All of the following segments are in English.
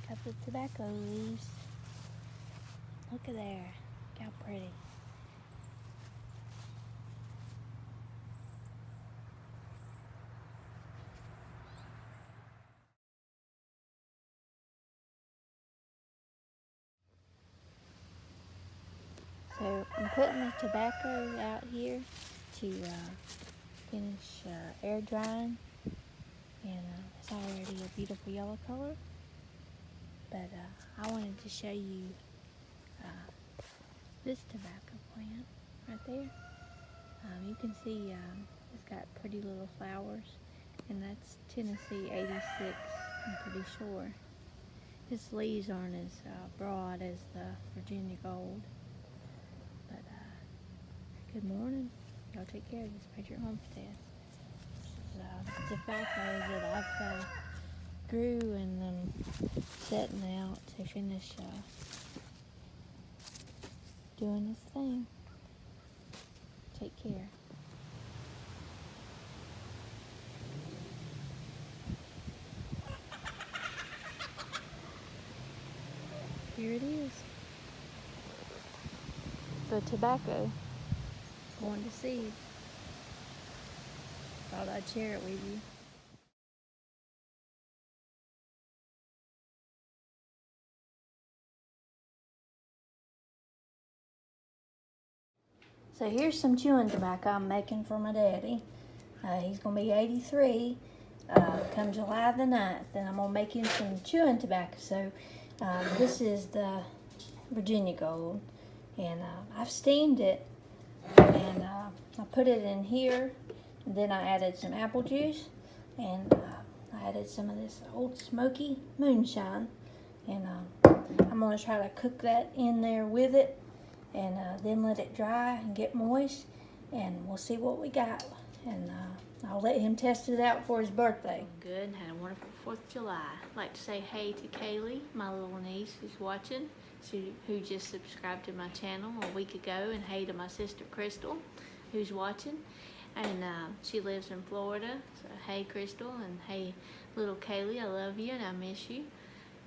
Got the tobacco leaves. Look at there. Look how pretty. So I'm putting the tobacco out here to finish air drying, and it's already a beautiful yellow color. But I wanted to show you this tobacco plant right there. You can see it's got pretty little flowers, and that's Tennessee 86, I'm pretty sure. His leaves aren't as broad as the Virginia Gold. But good morning. Y'all take care of this Patriot Homestead. This is tobacco that I've grew and setting out to finish doing this thing. Take care. Here it is. The tobacco going to seed. Thought I'd share it with you. So here's some chewing tobacco I'm making for my daddy. He's going to be 83 come July the 9th, and I'm going to make him some chewing tobacco. So this is the Virginia Gold, and I've steamed it, and I put it in here, and then I added some apple juice, and I added some of this Old Smoky moonshine, and I'm going to try to cook that in there with it, and then let it dry and get moist, and we'll see what we got. And I'll let him test it out for his birthday. Good, and had a wonderful 4th of July. I'd like to say hey to Kaylee, my little niece who's watching, who just subscribed to my channel a week ago, and hey to my sister Crystal, who's watching. And she lives in Florida, so hey Crystal, and hey little Kaylee, I love you and I miss you.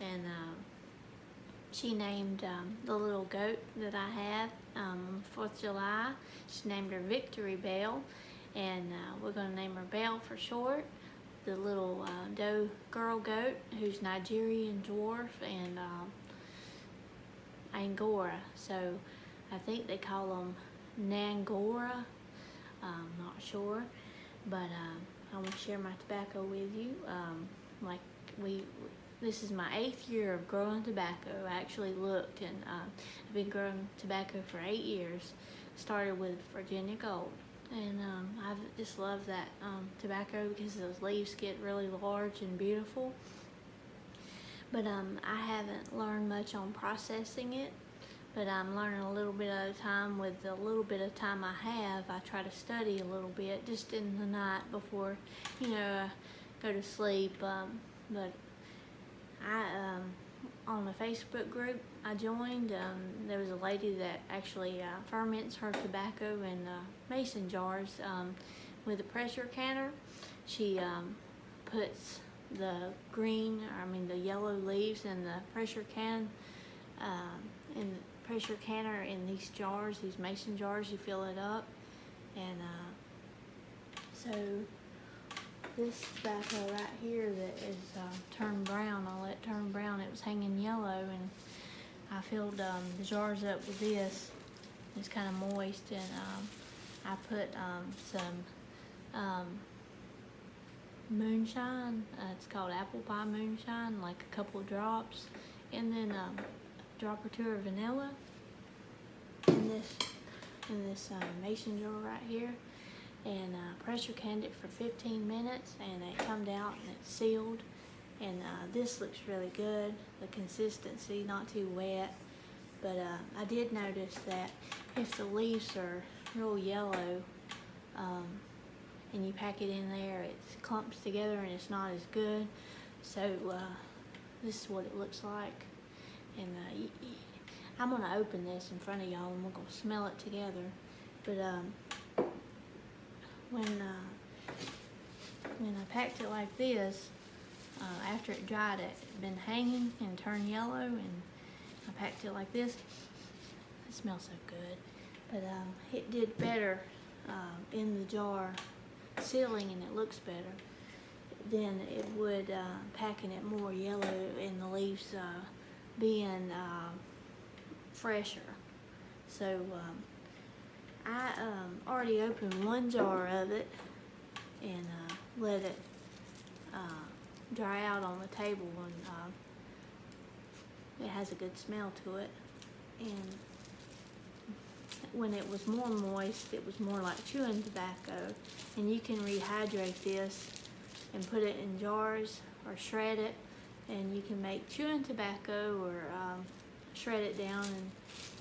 And she named the little goat that I have on 4th of July. She named her Victory Belle, and we're going to name her Belle for short. The little doe girl goat, who's Nigerian dwarf and Angora. So I think they call them Nangora. I'm not sure, but I want to share my tobacco with you. This is my 8th year of growing tobacco. I actually looked, and I've been growing tobacco for 8 years. Started with Virginia Gold, and I just love that tobacco because those leaves get really large and beautiful. But I haven't learned much on processing it, but I'm learning a little bit at a time. With the little bit of time I have, I try to study a little bit just in the night before, I go to sleep. But I, on the Facebook group I joined, there was a lady that actually ferments her tobacco in mason jars with a pressure canner. She puts the yellow leaves in the pressure canner in these jars, these mason jars. You fill it up, and so this tobacco right here that is turned brown, I'll let turn brown. It was hanging yellow, and I filled the jars up with this. It's kind of moist, and I put some moonshine. It's called apple pie moonshine, like a couple of drops, and then a drop or two of vanilla in this mason jar right here. And pressure canned it for 15 minutes, and it comes out and it's sealed. And this looks really good. The consistency, not too wet. But I did notice that if the leaves are real yellow and you pack it in there, it clumps together and it's not as good. So this is what it looks like. And I'm going to open this in front of y'all, and we're going to smell it together. But when I packed it like this, after it dried, it had been hanging and turned yellow, and I packed it like this. It smells so good. But it did better in the jar sealing, and it looks better than it would packing it more yellow and the leaves being fresher. So I already opened one jar of it and let it dry out on the table, and it has a good smell to it. And when it was more moist, it was more like chewing tobacco. And you can rehydrate this and put it in jars or shred it, and you can make chewing tobacco or shred it down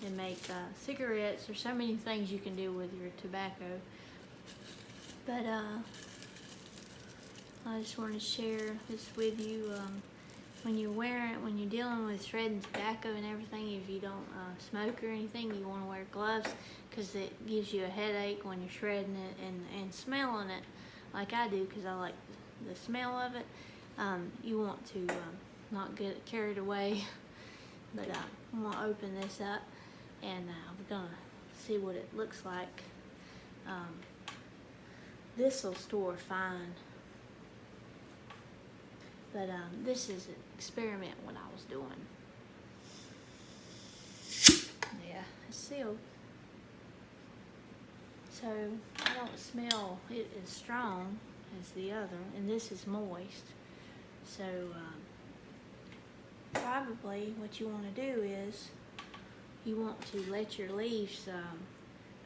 and make cigarettes. There's so many things you can do with your tobacco. But I just wanted to share this with you. When you're dealing with shredding tobacco and everything, if you don't smoke or anything, you want to wear gloves, because it gives you a headache when you're shredding it and smelling it like I do, because I like the smell of it. You want to not get carried away. But I'm going to open this up, and we're going to see what it looks like. This will store fine. But this is an experiment what I was doing. Yeah, it's sealed. So I don't smell it as strong as the other, and this is moist. So probably what you want to do is you want to let your leaves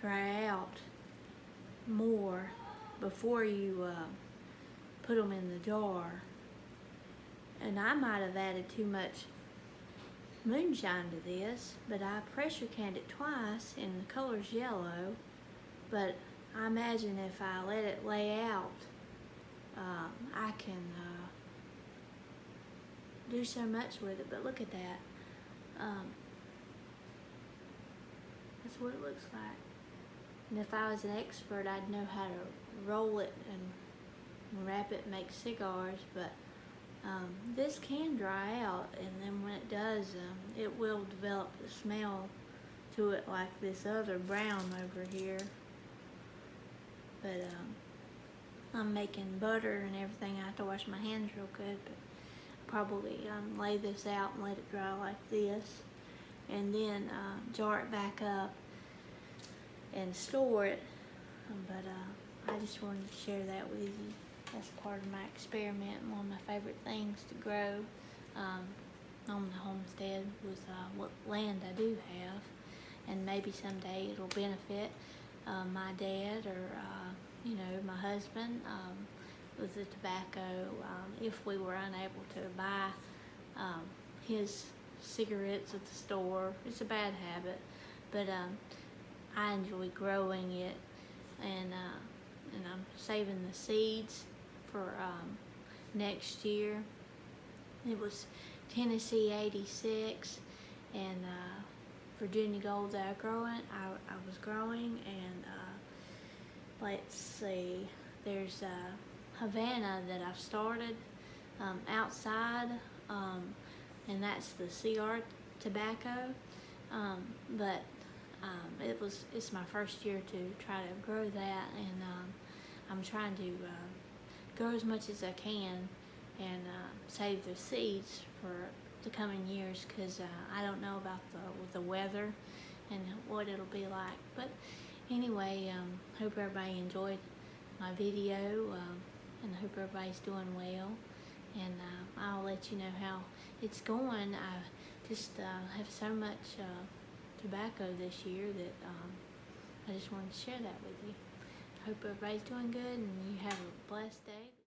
dry out more before you put them in the jar. And I might have added too much moonshine to this, but I pressure canned it twice and the color's yellow. But I imagine if I let it lay out, I can do so much with it. But look at that. That's what it looks like. And if I was an expert, I'd know how to roll it and wrap it and make cigars. But this can dry out, and then when it does, it will develop the smell to it like this other brown over here. But I'm making butter and everything. I have to wash my hands real good, but probably lay this out and let it dry like this, and then jar it back up and store it. But I just wanted to share that with you. That's part of my experiment, one of my favorite things to grow on the homestead with what land I do have. And maybe someday it'll benefit my dad or my husband with the tobacco, if we were unable to buy his cigarettes at the store. It's a bad habit, but I enjoy growing it, and I'm saving the seeds for next year. It was Tennessee 86 and Virginia Gold that I was growing, and let's see, there's Havana that I've started outside, and that's the CR tobacco, but it's my first year to try to grow that, and I'm trying to grow as much as I can and save the seeds for the coming years, because I don't know about the weather and what it'll be like. But anyway, hope everybody enjoyed my video, and hope everybody's doing well, and I'll let you know how it's going. I just have so much tobacco this year that I just wanted to share that with you. Hope everybody's doing good, and you have a blessed day.